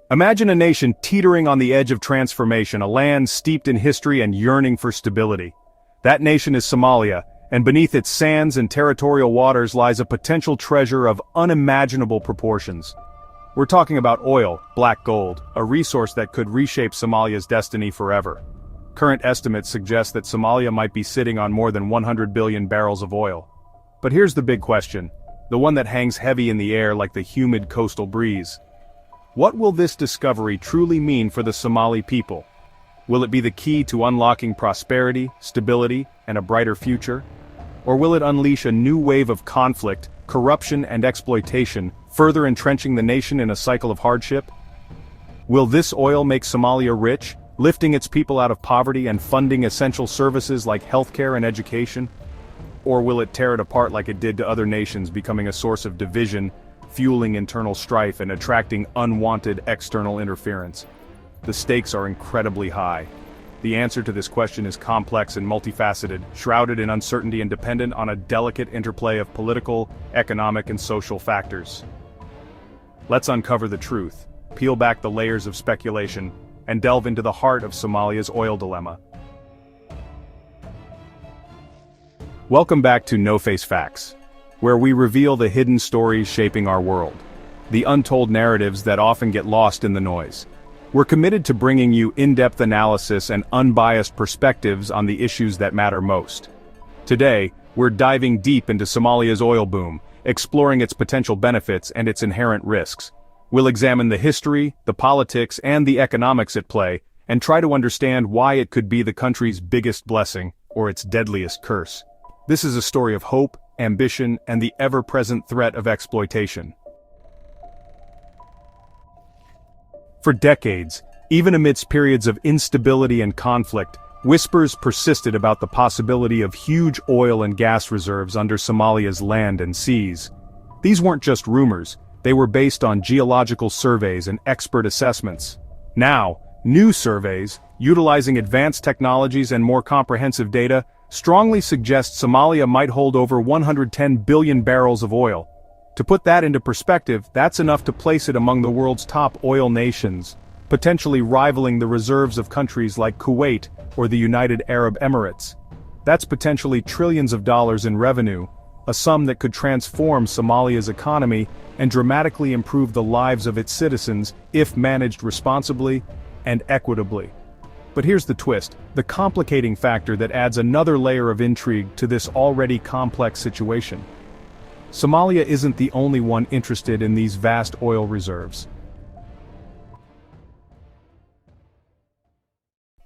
Imagine a nation teetering on the edge of transformation, a land steeped in history and yearning for stability. That nation is Somalia, and beneath its sands and territorial waters lies a potential treasure of unimaginable proportions. We're talking about oil, black gold, a resource that could reshape Somalia's destiny forever. Current estimates suggest that Somalia might be sitting on more than 100 billion barrels of oil. But here's the big question, the one that hangs heavy in the air like the humid coastal breeze. What will this discovery truly mean for the Somali people? Will it be the key to unlocking prosperity, stability, and a brighter future? Or will it unleash a new wave of conflict, corruption, and exploitation, further entrenching the nation in a cycle of hardship? Will this oil make Somalia rich, lifting its people out of poverty and funding essential services like healthcare and education? Or will it tear it apart like it did to other nations, becoming a source of division, fueling internal strife and attracting unwanted external interference? The stakes are incredibly high. The answer to this question is complex and multifaceted, shrouded in uncertainty and dependent on a delicate interplay of political, economic, and social factors. Let's uncover the truth, peel back the layers of speculation, and delve into the heart of Somalia's oil dilemma. Welcome back to No Face Facts, where we reveal the hidden stories shaping our world, the untold narratives that often get lost in the noise. We're committed to bringing you in-depth analysis and unbiased perspectives on the issues that matter most. Today, we're diving deep into Somalia's oil boom, exploring its potential benefits and its inherent risks. We'll examine the history, the politics, and the economics at play, and try to understand why it could be the country's biggest blessing, or its deadliest curse. This is a story of hope, ambition, and the ever-present threat of exploitation. For decades, even amidst periods of instability and conflict, whispers persisted about the possibility of huge oil and gas reserves under Somalia's land and seas. These weren't just rumors, they were based on geological surveys and expert assessments. Now, new surveys, utilizing advanced technologies and more comprehensive data, strongly suggest Somalia might hold over 110 billion barrels of oil. To put that into perspective, that's enough to place it among the world's top oil nations, potentially rivaling the reserves of countries like Kuwait or the United Arab Emirates. That's potentially trillions of dollars in revenue, a sum that could transform Somalia's economy and dramatically improve the lives of its citizens if managed responsibly and equitably. But here's the twist, the complicating factor that adds another layer of intrigue to this already complex situation. Somalia isn't the only one interested in these vast oil reserves.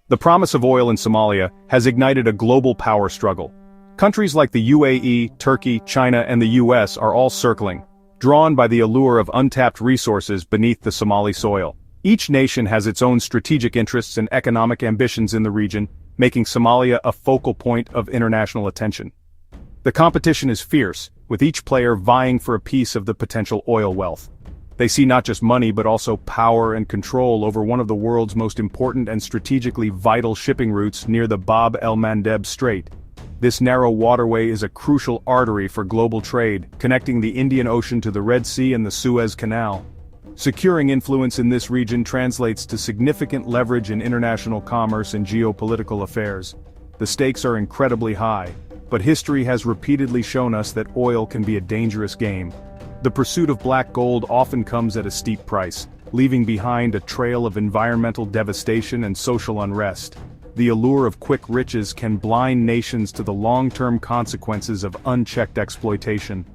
The promise of oil in Somalia has ignited a global power struggle. Countries like the UAE, Turkey, China, and the US are all circling, drawn by the allure of untapped resources beneath the Somali soil. Each nation has its own strategic interests and economic ambitions in the region, making Somalia a focal point of international attention. The competition is fierce, with each player vying for a piece of the potential oil wealth. They see not just money but also power and control over one of the world's most important and strategically vital shipping routes near the Bab el-Mandeb Strait. This narrow waterway is a crucial artery for global trade, connecting the Indian Ocean to the Red Sea and the Suez Canal. Securing influence in this region translates to significant leverage in international commerce and geopolitical affairs. The stakes are incredibly high, but history has repeatedly shown us that oil can be a dangerous game. The pursuit of black gold often comes at a steep price, leaving behind a trail of environmental devastation and social unrest. The allure of quick riches can blind nations to the long-term consequences of unchecked exploitation.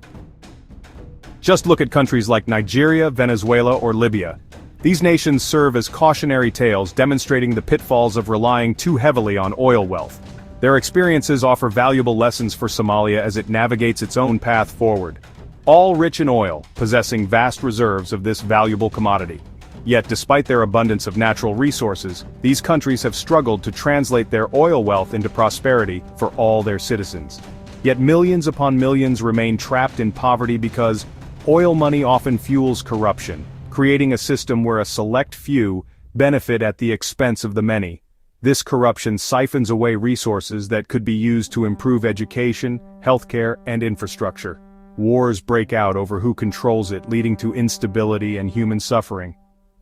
Just look at countries like Nigeria, Venezuela, or Libya. These nations serve as cautionary tales demonstrating the pitfalls of relying too heavily on oil wealth. Their experiences offer valuable lessons for Somalia as it navigates its own path forward. All rich in oil, possessing vast reserves of this valuable commodity. Yet despite their abundance of natural resources, these countries have struggled to translate their oil wealth into prosperity for all their citizens. Yet millions upon millions remain trapped in poverty because oil money often fuels corruption, creating a system where a select few benefit at the expense of the many. This corruption siphons away resources that could be used to improve education, healthcare, and infrastructure. Wars break out over who controls it, leading to instability and human suffering.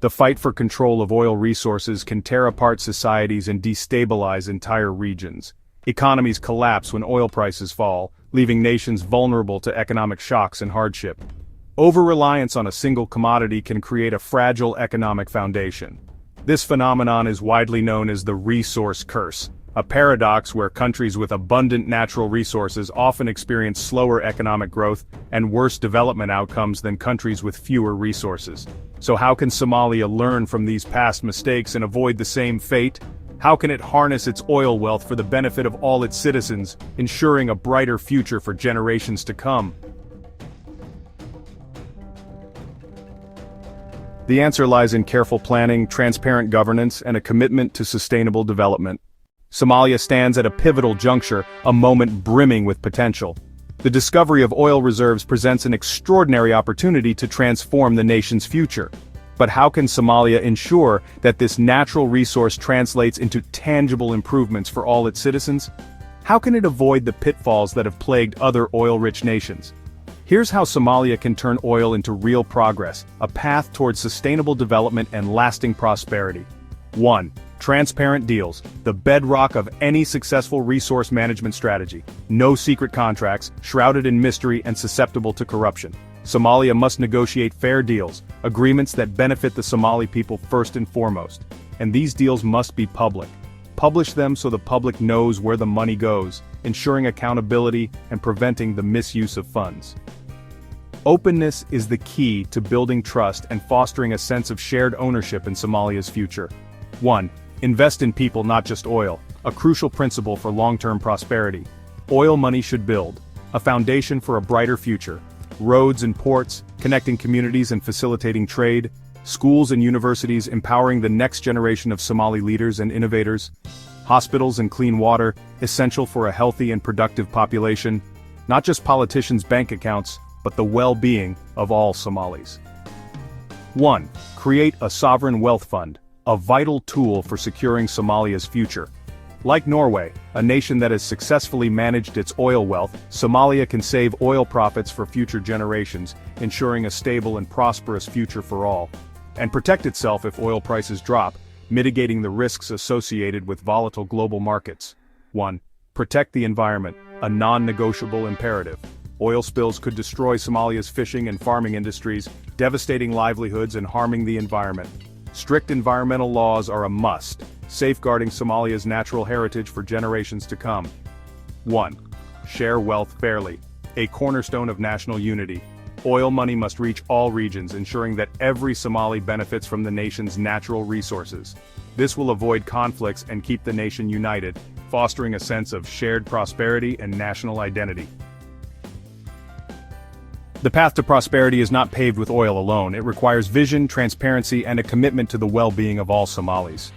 The fight for control of oil resources can tear apart societies and destabilize entire regions. Economies collapse when oil prices fall, leaving nations vulnerable to economic shocks and hardship. Over-reliance on a single commodity can create a fragile economic foundation. This phenomenon is widely known as the resource curse, a paradox where countries with abundant natural resources often experience slower economic growth and worse development outcomes than countries with fewer resources. So how can Somalia learn from these past mistakes and avoid the same fate? How can it harness its oil wealth for the benefit of all its citizens, ensuring a brighter future for generations to come? The answer lies in careful planning, transparent governance, and a commitment to sustainable development. Somalia stands at a pivotal juncture, a moment brimming with potential. The discovery of oil reserves presents an extraordinary opportunity to transform the nation's future. But how can Somalia ensure that this natural resource translates into tangible improvements for all its citizens? How can it avoid the pitfalls that have plagued other oil-rich nations? Here's how Somalia can turn oil into real progress, a path towards sustainable development and lasting prosperity. 1. Transparent deals, the bedrock of any successful resource management strategy. No secret contracts, shrouded in mystery and susceptible to corruption. Somalia must negotiate fair deals, agreements that benefit the Somali people first and foremost. And these deals must be public. Publish them so the public knows where the money goes, ensuring accountability and preventing the misuse of funds. Openness is the key to building trust and fostering a sense of shared ownership in Somalia's future. 1. Invest in people, not just oil, a crucial principle for long-term prosperity. Oil money should build a foundation for a brighter future. Roads and ports, connecting communities and facilitating trade. Schools and universities empowering the next generation of Somali leaders and innovators. Hospitals and clean water, essential for a healthy and productive population. Not just politicians' bank accounts, but the well-being of all Somalis. 1. Create a sovereign wealth fund, a vital tool for securing Somalia's future. Like Norway, a nation that has successfully managed its oil wealth, Somalia can save oil profits for future generations, ensuring a stable and prosperous future for all. And protect itself if oil prices drop, mitigating the risks associated with volatile global markets. 1. Protect the environment, a non-negotiable imperative. Oil spills could destroy Somalia's fishing and farming industries, devastating livelihoods and harming the environment. Strict environmental laws are a must, safeguarding Somalia's natural heritage for generations to come. 1. Share wealth fairly, a cornerstone of national unity. Oil money must reach all regions, ensuring that every Somali benefits from the nation's natural resources. This will avoid conflicts and keep the nation united, fostering a sense of shared prosperity and national identity. The path to prosperity is not paved with oil alone. It requires vision, transparency, and a commitment to the well-being of all Somalis.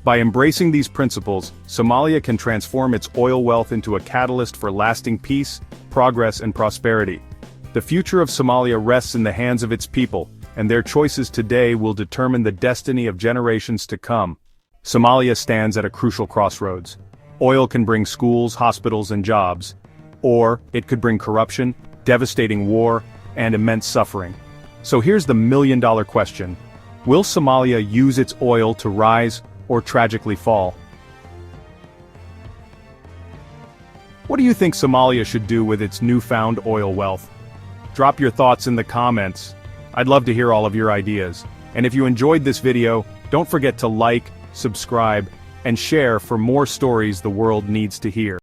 By embracing these principles, Somalia can transform its oil wealth into a catalyst for lasting peace, progress, and prosperity. The future of Somalia rests in the hands of its people, and their choices today will determine the destiny of generations to come. Somalia stands at a crucial crossroads. Oil can bring schools, hospitals, and jobs. Or it could bring corruption, devastating war, and immense suffering. So here's the million-dollar question. Will Somalia use its oil to rise or tragically fall? What do you think Somalia should do with its newfound oil wealth? Drop your thoughts in the comments. I'd love to hear all of your ideas. And if you enjoyed this video, don't forget to like, subscribe, and share for more stories the world needs to hear.